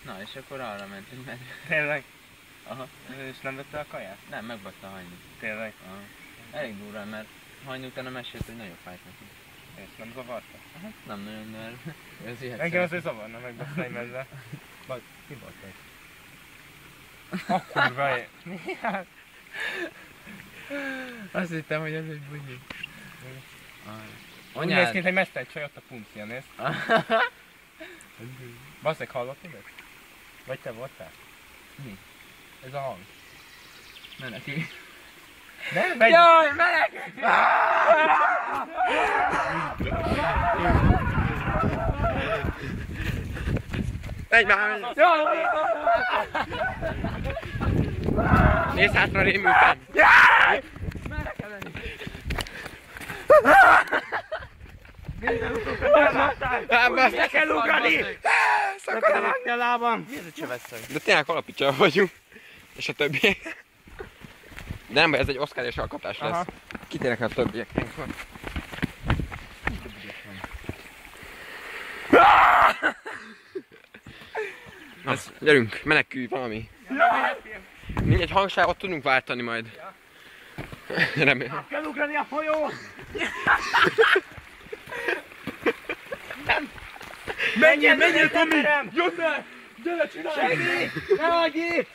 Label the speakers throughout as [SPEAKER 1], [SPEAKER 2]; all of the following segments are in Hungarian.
[SPEAKER 1] Na és akkor arra mentünk meg.
[SPEAKER 2] Tényleg?
[SPEAKER 1] Aha.
[SPEAKER 2] És nem vette a kaját?
[SPEAKER 1] Nem, megbatta a hajnit.
[SPEAKER 2] Tényleg?
[SPEAKER 1] Aha. Elég durva, mert hajni utána mesélt, hogy nagyon fájt neki.
[SPEAKER 2] És nem zavarta?
[SPEAKER 1] Hát nem nagyon, mert ez ilyet
[SPEAKER 2] Engem azért zavarna megbassza egy medve. Vagy ki volt ez? A kurva ég. Mi hát?
[SPEAKER 1] Azt hittem, hogy ez egy bugyi.
[SPEAKER 2] Úgy néz ki, hogy mester egy csaj ott a puncia, nézd. Basszeg, hallottad ezt? Vagy te voltál?
[SPEAKER 1] Mi?
[SPEAKER 2] Ez a hang.
[SPEAKER 1] Menekülj.
[SPEAKER 2] Nem, megy!
[SPEAKER 1] Jaj, menekülj!
[SPEAKER 3] Megy már! Nézz hátra, rémültem!
[SPEAKER 1] Jaj! Merre kell menni? Minden utókat
[SPEAKER 2] Le kell ugrani! Szakad a vágni a lábam!
[SPEAKER 1] Mi ez a csövesszeg?
[SPEAKER 3] De tényleg alapítja vagyunk. És a többiek. De nem baj, ez egy Oscar és alkotás lesz.
[SPEAKER 2] Aha.
[SPEAKER 3] Kitérnek a többiek. Na, gyerünk, menekülj valami. Mindegy hangsávot tudunk váltani majd. Remélem.
[SPEAKER 2] Kell ugrani a folyón! Menjél, Tomi! Jönne! Gyere, csinálj! Segíts! Ne hagyj itt!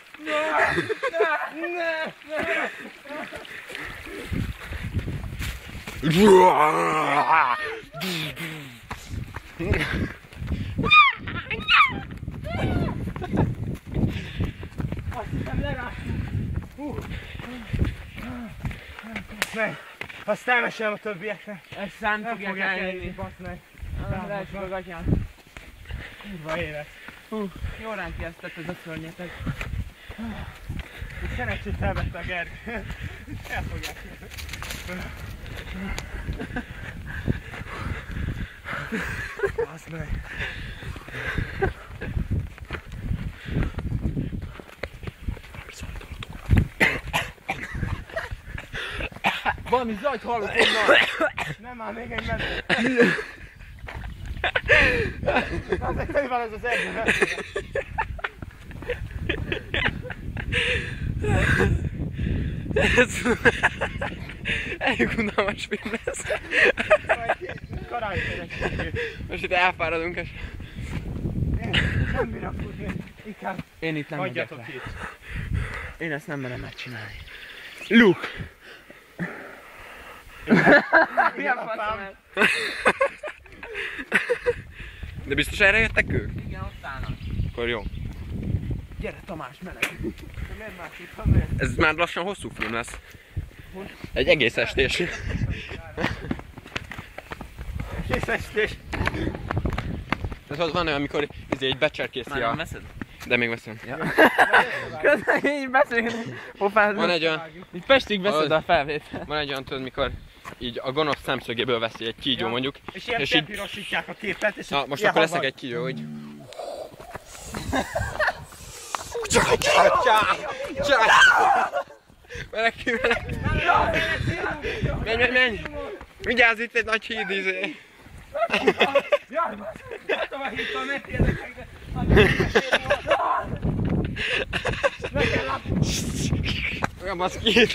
[SPEAKER 2] Azt hiszem leráztunk. Meg, azt elmesélem a többieknek.
[SPEAKER 1] Ezt nem
[SPEAKER 2] Nem
[SPEAKER 1] fogják
[SPEAKER 2] fogják
[SPEAKER 1] elérni.
[SPEAKER 2] elérni, basz meg.
[SPEAKER 1] Leesik a gatyán.
[SPEAKER 2] Kurva élet.
[SPEAKER 1] Jó ránk kezdett ez a szörnyeteg.
[SPEAKER 2] Szerencsét felvette a Gergő. El fogják. Basz meg.
[SPEAKER 1] Valami zajt hallok onnan.
[SPEAKER 2] Nem már még egy medve. Azért teli van ez az erdő.
[SPEAKER 3] Ez elég unalmas film lesz.
[SPEAKER 2] Karácsonyra.
[SPEAKER 3] Most itt elfáradunk és...
[SPEAKER 2] Nem bírok futni. Inkább
[SPEAKER 1] Én itt nem megyek
[SPEAKER 2] hagyjatok
[SPEAKER 1] le.
[SPEAKER 2] itt.
[SPEAKER 1] Én ezt nem merem megcsinálni.
[SPEAKER 3] Luke!
[SPEAKER 1] Milyen faszom?
[SPEAKER 3] De biztos erre jöttek ők?
[SPEAKER 1] Igen, ott állnak.
[SPEAKER 3] Akkor jó.
[SPEAKER 1] Gyere Tamás, menekülj.
[SPEAKER 2] De miért más itt van? Miért?
[SPEAKER 3] Ez már lassan hosszú film lesz. Egy egész estés.
[SPEAKER 2] Kész estés.
[SPEAKER 3] Ez az van olyan, amikor egy becserkészi
[SPEAKER 1] Már nem
[SPEAKER 3] a...
[SPEAKER 1] veszed?
[SPEAKER 3] De még veszem.
[SPEAKER 1] Közben így beszélünk. Pofázunk.
[SPEAKER 3] Van egy olyan...
[SPEAKER 1] Így Pestig veszed a felvétel.
[SPEAKER 3] Van egy olyan, tudod, mikor így a gonosz szemszögéből veszi egy kígyó
[SPEAKER 2] Ja.
[SPEAKER 3] mondjuk.
[SPEAKER 2] És ilyen
[SPEAKER 3] És így-
[SPEAKER 2] bepirosítják a képet, és
[SPEAKER 3] Na, most
[SPEAKER 2] ilyen
[SPEAKER 3] akkor leszek
[SPEAKER 2] hallgat.
[SPEAKER 3] egy kígyó, hogy... Menekülj, menj! Vigyázz, itt egy nagy híd, izé!
[SPEAKER 2] Jaj, látom a héttel, ne térnek meg, de...
[SPEAKER 3] Olyan baszki,